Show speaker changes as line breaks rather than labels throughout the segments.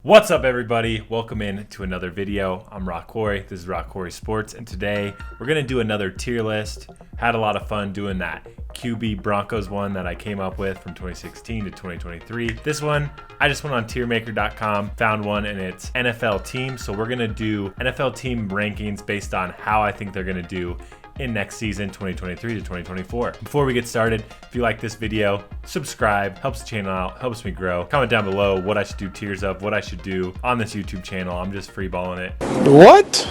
What's up, everybody? Welcome in to another video. I'm RockQuarry. This is RockQuarry Sports, and today we're gonna do another tier list. Had a lot of fun doing that QB Broncos one that I came up with from 2016 to 2023. This one, I just went on tiermaker.com, found one, and it's NFL teams. So we're gonna do NFL team rankings based on how I think they're gonna do in next season, 2023 to 2024. Before we get started, if you like this video, subscribe, helps the channel out, helps me grow. Comment down below what I should do tiers of, what I should do on this YouTube channel. I'm just freeballing it.
What?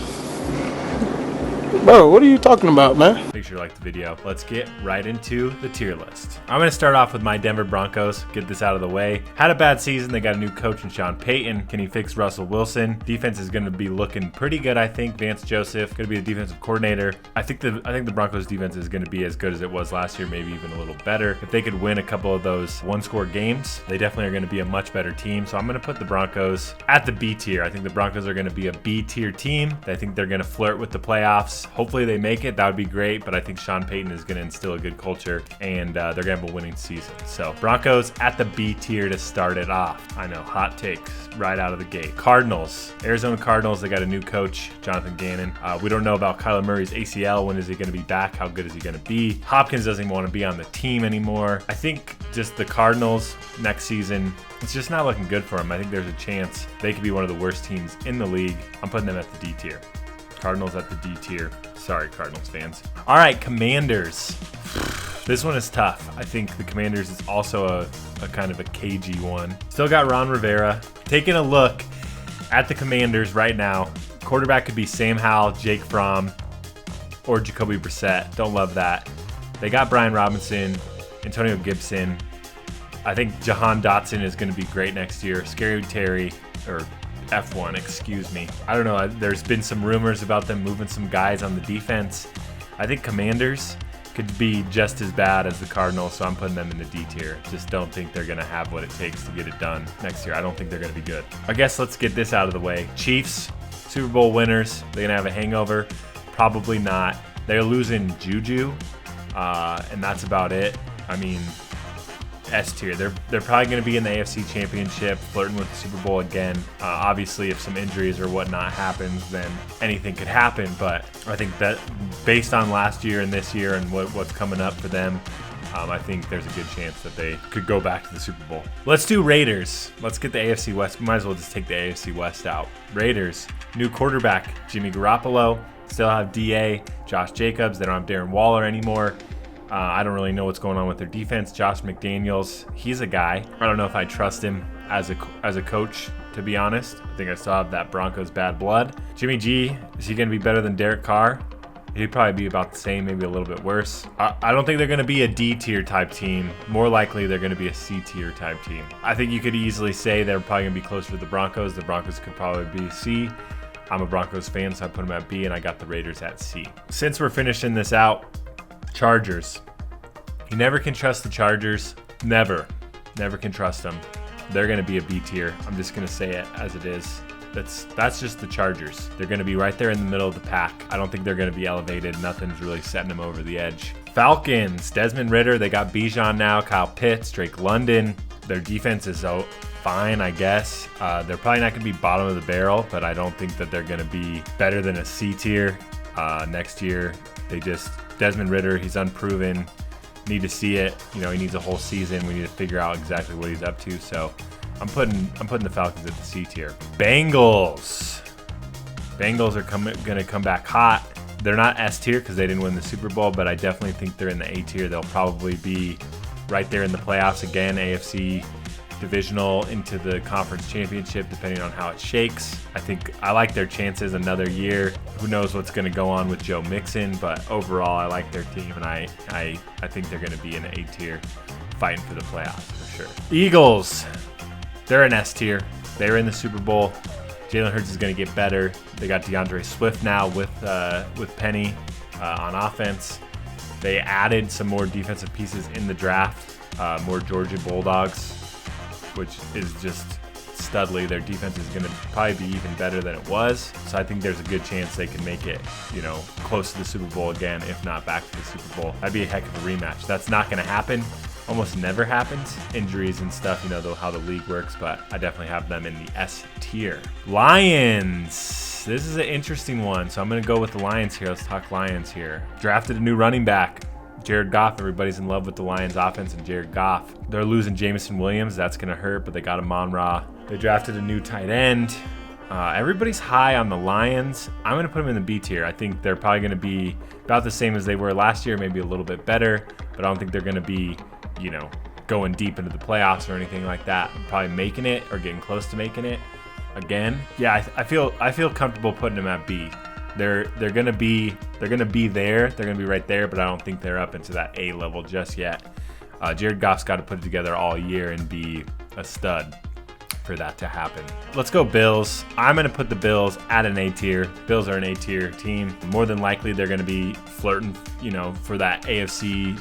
Bro, what are you talking about, man?
Make sure you like the video. Let's get right into the tier list. I'm gonna start off with my Denver Broncos, get this out of the way. Had a bad season, they got a new coach in Sean Payton. Can he fix Russell Wilson? Defense is gonna be looking pretty good, I think. Vance Joseph, gonna be the defensive coordinator. I think the Broncos defense is gonna be as good as it was last year, maybe even a little better. If they could win a couple of those one-score games, they definitely are gonna be a much better team. So I'm gonna put the Broncos at the B tier. I think the Broncos are gonna be a B tier team. I think they're gonna flirt with the playoffs. Hopefully they make it, that would be great, but I think Sean Payton is gonna instill a good culture, and they're gonna have a winning season. So Broncos at the B tier to start it off. I know, hot takes right out of the gate. Cardinals, Arizona Cardinals, they got a new coach, Jonathan Gannon. We don't know about Kyler Murray's ACL. When is he gonna be back? How good is he gonna be? Hopkins doesn't even want to be on the team anymore. I think just the Cardinals next season, it's just not looking good for them. I think there's a chance they could be one of the worst teams in the league. I'm putting them at the D tier. Cardinals at the D tier. Sorry, Cardinals fans. All right, Commanders. This one is tough. I think the Commanders is also a kind of a cagey one. Still got Ron Rivera. Taking a look at the Commanders right now, quarterback could be Sam Howell, Jake Fromm, or Jacoby Brissett. Don't love that. They got Brian Robinson, Antonio Gibson. I think Jahan Dotson is going to be great next year. Scary Terry, or F1, excuse me. I don't know. There's been some rumors about them moving some guys on the defense. I think Commanders could be just as bad as the Cardinals, so I'm putting them in the D tier. Just don't think they're going to have what it takes to get it done next year. I don't think they're going to be good. I guess let's get this out of the way. Chiefs, Super Bowl winners. They're going to have a hangover? Probably not. They're losing Juju, and that's about it. I mean, S tier. They're probably going to be in the AFC Championship, flirting with the Super Bowl again. Obviously, if some injuries or whatnot happens, then anything could happen. But I think that based on last year and this year and what's coming up for them, I think there's a good chance that they could go back to the Super Bowl. Let's do Raiders. Let's get the AFC West. We might as well just take the AFC West out. Raiders, new quarterback, Jimmy Garoppolo. Still have DA, Josh Jacobs. They don't have Darren Waller anymore. I don't really know what's going on with their defense. Josh McDaniels, he's a guy. I don't know if I trust him as a coach, to be honest. I think I still have that Broncos bad blood. Jimmy G, is he going to be better than Derek Carr? He'd probably be about the same, maybe a little bit worse. I don't think they're going to be a D tier type team. More likely they're going to be a C tier type team. I think you could easily say they're probably going to be closer to the Broncos. The Broncos could probably be C. I'm a Broncos fan, so I put them at B, and I got the Raiders at C. Since we're finishing this out, Chargers. You never can trust the Chargers. Never can trust them. They're going to be a B tier. I'm just going to say it as it is. That's just the Chargers. They're going to be right there in the middle of the pack. I don't think they're going to be elevated. Nothing's really setting them over the edge. Falcons, Desmond Ridder. They got Bijan now, Kyle Pitts, Drake London. Their defense is fine, I guess. They're probably not going to be bottom of the barrel, but I don't think that they're going to be better than a C tier next year. Desmond Ridder, he's unproven. Need to see it. You know, he needs a whole season. We need to figure out exactly what he's up to. So I'm putting the Falcons at the C tier. Bengals are going to come back hot. They're not S tier because they didn't win the Super Bowl, but I definitely think they're in the A tier. They'll probably be right there in the playoffs again, AFC divisional into the conference championship, depending on how it shakes. I like their chances another year. Who knows what's going to go on with Joe Mixon, but overall I like their team, and I think they're going to be in the A tier fighting for the playoffs for sure. Eagles, they're an S tier. They were in the Super Bowl. Jalen Hurts is going to get better. They got DeAndre Swift now with Penny on offense. They added some more defensive pieces in the draft, more Georgia Bulldogs, which is just studly. Their defense is going to probably be even better than it was. So I think there's a good chance they can make it, close to the Super Bowl again, if not back to the Super Bowl. That'd be a heck of a rematch. That's not going to happen. almost never happens. Injuries and stuff, you know, how the league works, but I definitely have them in the S tier. Lions. This is an interesting one, so I'm going to go with the Lions here. Let's talk Lions here. Drafted a new running back, Jared Goff. Everybody's in love with the Lions offense and Jared Goff. They're losing Jameson Williams. That's going to hurt, but they got Amon-Ra. They drafted a new tight end. Everybody's high on the Lions. I'm going to put them in the B tier. I think they're probably going to be about the same as they were last year, maybe a little bit better, but I don't think they're going to be, you know, going deep into the playoffs or anything like that. Probably making it or getting close to making it again. Yeah, I feel comfortable putting them at B. They're gonna be there. They're gonna be right there, but I don't think they're up into that A level just yet. Jared Goff's got to put it together all year and be a stud for that to happen. Let's go Bills. I'm going to put the Bills at an A tier. Bills are an A tier team. More than likely, they're going to be flirting, you know, for that AFC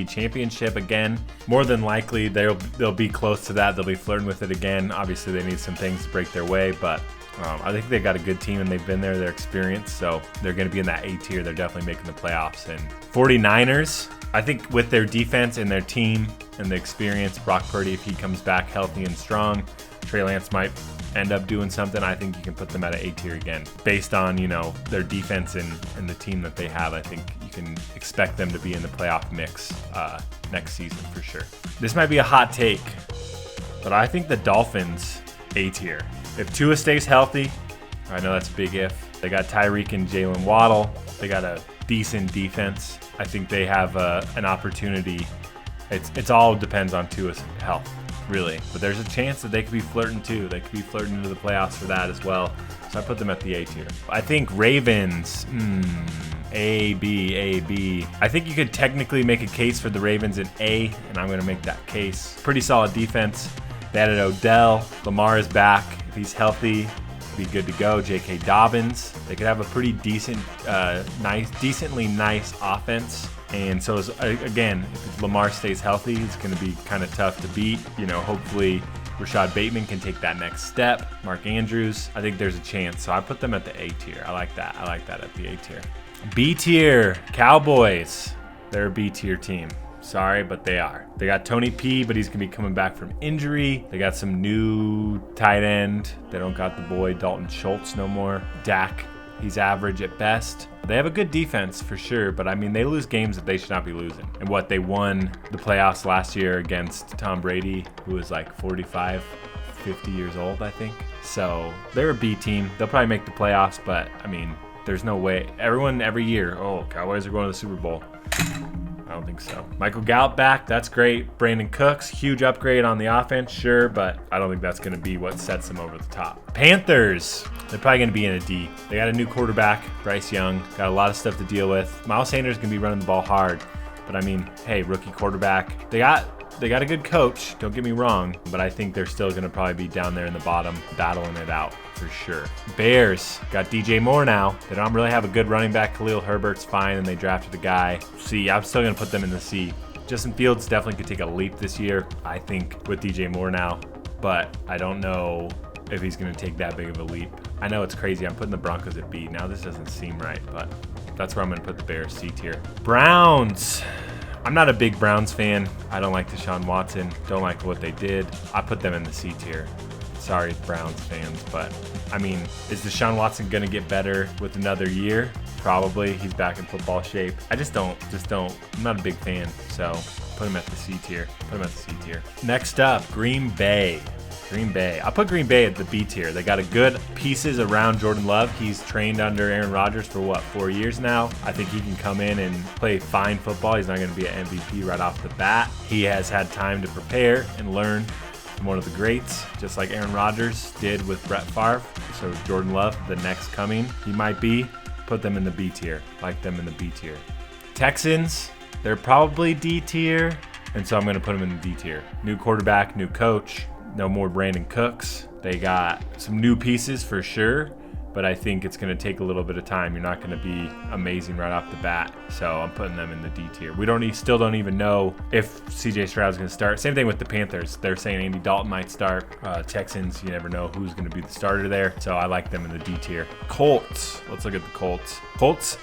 championship again. More than likely, they'll be close to that. They'll be flirting with it again. Obviously, they need some things to break their way, but I think they got a good team and they've been there. They're experienced, so they're going to be in that A tier. They're definitely making the playoffs. And 49ers, I think with their defense and their team and the experience, Brock Purdy, if he comes back healthy and strong, Trey Lance might end up doing something. I think you can put them at an A tier again. Based on, you know, their defense and the team that they have, I think you can expect them to be in the playoff mix next season for sure. This might be a hot take, but I think the Dolphins, A tier. If Tua stays healthy, I know that's a big if. They got Tyreek and Jalen Waddle. They got a decent defense. I think they have an opportunity. It's all depends on Tua's health, really. But there's a chance that they could be flirting too. They could be flirting into the playoffs for that as well. So I put them at the A tier. I think Ravens, A, B. I think you could technically make a case for the Ravens in A, and I'm going to make that case. Pretty solid defense. They added Odell. Lamar is back. If he's healthy, be good to go. J.K. Dobbins. They could have a pretty decently nice offense. And so, again, if Lamar stays healthy, it's going to be kind of tough to beat. You know, hopefully Rashad Bateman can take that next step. Mark Andrews, I think there's a chance. So I put them at the A tier. I like that. I like that at the A tier. B tier, Cowboys. They're a B tier team. Sorry, but they are. They got Tony P, but he's going to be coming back from injury. They got some new tight end. They don't got the boy Dalton Schultz no more. Dak, he's average at best. They have a good defense for sure, but I mean, they lose games that they should not be losing. And what they won the playoffs last year against Tom Brady, who was like 45, 50 years old, I think. So they're a B team. They'll probably make the playoffs, but I mean, there's no way. Everyone every year, oh, Cowboys are going to the Super Bowl. I don't think so. Michael Gallup back, that's great. Brandon Cooks, huge upgrade on the offense, sure, but I don't think that's going to be what sets them over the top. Panthers, they're probably going to be in a D. They got a new quarterback, Bryce Young, got a lot of stuff to deal with. Miles Sanders going to be running the ball hard, but I mean, hey, rookie quarterback. They got a good coach, don't get me wrong, but I think they're still going to probably be down there in the bottom, battling it out for sure. Bears got DJ Moore now. They don't really have a good running back. Khalil Herbert's fine, and they drafted a guy. C, I'm still going to put them in the C. Justin Fields definitely could take a leap this year, I think, with DJ Moore now, but I don't know if he's going to take that big of a leap. I know it's crazy. I'm putting the Broncos at B. Now this doesn't seem right, but that's where I'm going to put the Bears, C tier. Browns. I'm not a big Browns fan. I don't like Deshaun Watson. Don't like what they did. I put them in the C tier. Sorry, Browns fans, but I mean, is Deshaun Watson going to get better with another year? Probably. He's back in football shape. I just don't. I'm not a big fan, so put him at the C tier. Next up, Green Bay. I'll put Green Bay at the B tier. They got a good pieces around Jordan Love. He's trained under Aaron Rodgers for 4 years now. I think he can come in and play fine football. He's not going to be an MVP right off the bat. He has had time to prepare and learn from one of the greats, just like Aaron Rodgers did with Brett Favre. So Jordan Love, the next coming, he might be. Put them in the B tier. Like them in the B tier. Texans, they're probably D tier, and so I'm going to put them in the D tier. New quarterback, new coach. No more Brandon Cooks. They got some new pieces for sure, but I think it's going to take a little bit of time. You're not going to be amazing right off the bat, so I'm putting them in the D tier. Still don't even know if CJ Stroud's going to start. Same thing with the Panthers. They're saying Andy Dalton might start. Texans, you never know who's going to be the starter there, so I like them in the D tier. Colts. Let's look at the Colts.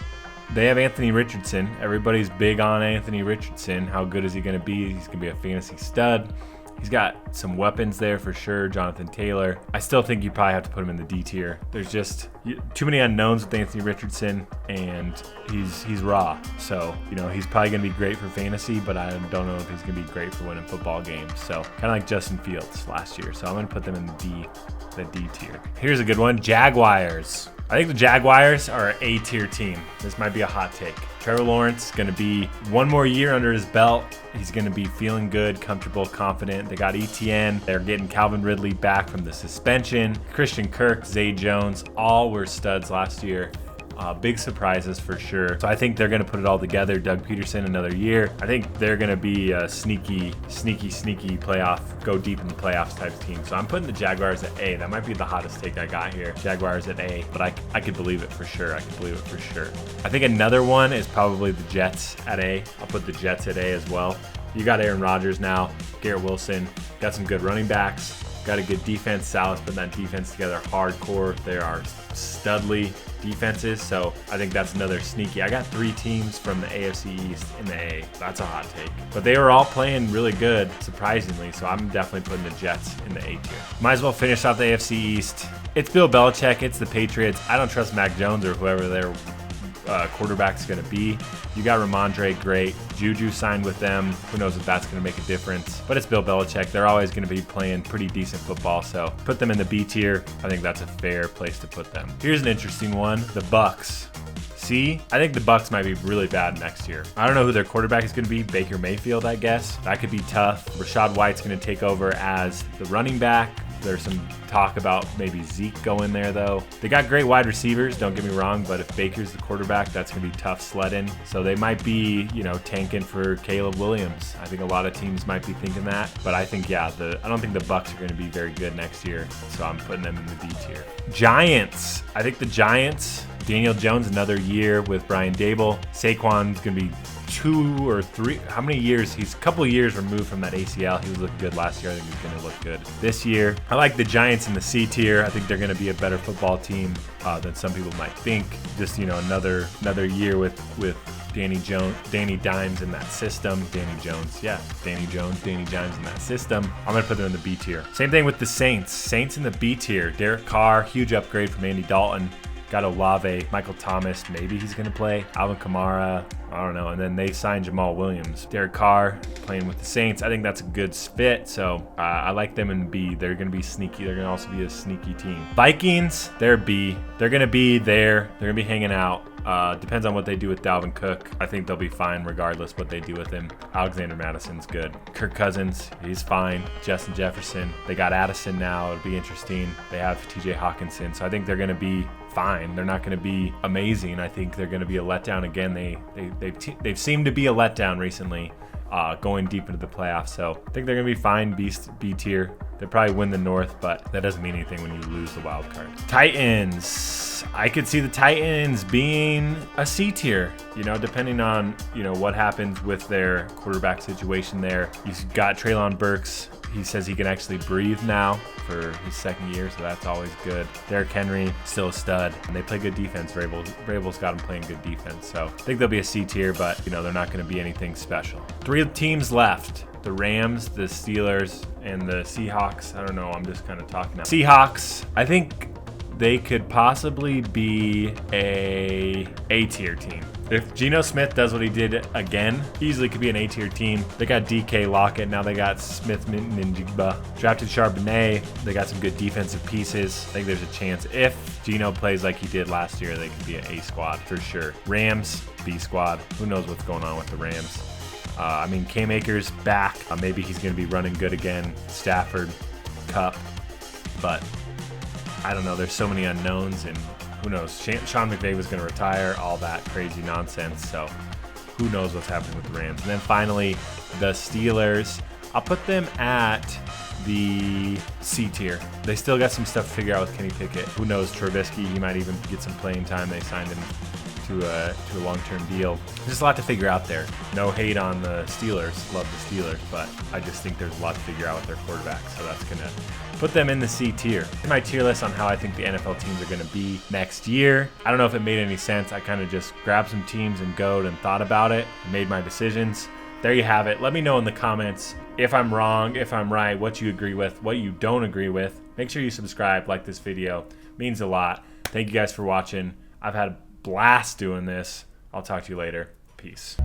They have Anthony Richardson. Everybody's big on Anthony Richardson. How good is he going to be? He's going to be a fantasy stud. He's got some weapons there for sure. Jonathan Taylor. I still think you probably have to put him in the D tier. There's just too many unknowns with Anthony Richardson, and he's raw. So, he's probably going to be great for fantasy, but I don't know if he's going to be great for winning football games. So, kind of like Justin Fields last year. So, I'm going to put them in the D tier. Here's a good one. Jaguars. I think the Jaguars are an A-tier team. This might be a hot take. Trevor Lawrence is going to be one more year under his belt. He's going to be feeling good, comfortable, confident. They got ETN. They're getting Calvin Ridley back from the suspension. Christian Kirk, Zay Jones, all were studs last year. Big surprises for sure. So I think they're going to put it all together. Doug Peterson, another year. I think they're going to be a sneaky playoff, go deep in the playoffs type team. So I'm putting the Jaguars at A. That might be the hottest take I got here. Jaguars at A, but I could believe it for sure. I think another one is probably the Jets at A. I'll put the Jets at A as well. You got Aaron Rodgers now, Garrett Wilson, got some good running backs, got a good defense. Saleh's putting that defense together hardcore. There are studly defenses, so I think that's another sneaky. I got 3 teams from the AFC East in the A. That's a hot take. But they were all playing really good, surprisingly, so I'm definitely putting the Jets in the A tier. Might as well finish off the AFC East. It's Bill Belichick. It's the Patriots. I don't trust Mac Jones or whoever their quarterback's going to be. You got Ramondre, great. Juju signed with them. Who knows if that's going to make a difference. But it's Bill Belichick. They're always going to be playing pretty decent football, so put them in the B tier. I think that's a fair place to put them. Here's an interesting one. The Bucks. See, I think the Bucks might be really bad next year. I don't know who their quarterback is going to be. Baker Mayfield, I guess. That could be tough. Rashad White's going to take over as the running back. There's some talk about maybe Zeke going there, though. They got great wide receivers, don't get me wrong, but if Baker's the quarterback, that's going to be tough sledding. So they might be, tanking for Caleb Williams. I think a lot of teams might be thinking that. But I think, I don't think the Bucks are going to be very good next year. So I'm putting them in the D tier. Giants. I think the Giants, Daniel Jones, another year with Brian Dable. Saquon's going to be 2 or 3, how many years? He's a couple of years removed from that ACL. He was looking good last year. I think he's going to look good this year. I like the Giants in the C tier. I think they're going to be a better football team than some people might think. Just, another year with Danny Dimes in that system. Danny Jones in that system. I'm going to put them in the B tier. Same thing with the Saints. Saints in the B tier. Derek Carr, huge upgrade from Andy Dalton. Got Olave, Michael Thomas, maybe he's going to play. Alvin Kamara, I don't know. And then they signed Jamal Williams. Derek Carr playing with the Saints. I think that's a good fit. So I like them in B. They're going to be sneaky. They're going to also be a sneaky team. Vikings, they're B. They're going to be there. They're going to be hanging out. Depends on what they do with Dalvin Cook. I think they'll be fine regardless what they do with him. Alexander Madison's good. Kirk Cousins, he's fine. Justin Jefferson. They got Addison now. It'll be interesting. They have TJ Hawkinson. So I think they're going to be fine. They're not going to be amazing. I think they're going to be a letdown again. They've seemed to be a letdown recently, going deep into the playoffs. So I think they're going to be fine. B tier. They probably win the North, but that doesn't mean anything when you lose the wild card. Titans. I could see the Titans being a C tier, depending on, what happens with their quarterback situation there. You've got Treylon Burks. He says he can actually breathe now for his second year, so that's always good. Derrick Henry, still a stud. And they play good defense. Vrabel's got them playing good defense. So I think they'll be a C tier, but, they're not going to be anything special. 3 teams left. The Rams, the Steelers, and the Seahawks. I don't know. I'm just kind of talking now. Seahawks, I think they could possibly be a A-tier team. If Geno Smith does what he did again, easily could be an A-tier team. They got DK Lockett. Now they got Smith Ninjigba. Drafted Charbonnet. They got some good defensive pieces. I think there's a chance if Geno plays like he did last year, they could be an A squad for sure. Rams, B squad. Who knows what's going on with the Rams? Cam Akers back. Maybe he's going to be running good again. Stafford, Cup. But I don't know. There's so many unknowns, and who knows? Sean McVay was going to retire, all that crazy nonsense. So who knows what's happening with the Rams. And then finally, the Steelers. I'll put them at the C tier. They still got some stuff to figure out with Kenny Pickett. Who knows? Trubisky, he might even get some playing time. They signed him to a long-term deal. There's a lot to figure out there. No hate on the Steelers. Love the Steelers, but I just think there's a lot to figure out with their quarterback. So that's going to put them in the C tier. My tier list on how I think the NFL teams are going to be next year. I don't know if it made any sense. I kind of just grabbed some teams and and thought about it and made my decisions. There you have it. Let me know in the comments if I'm wrong, if I'm right, what you agree with, what you don't agree with. Make sure you subscribe, like this video. It means a lot. Thank you guys for watching. I've had a blast doing this. I'll talk to you later. Peace.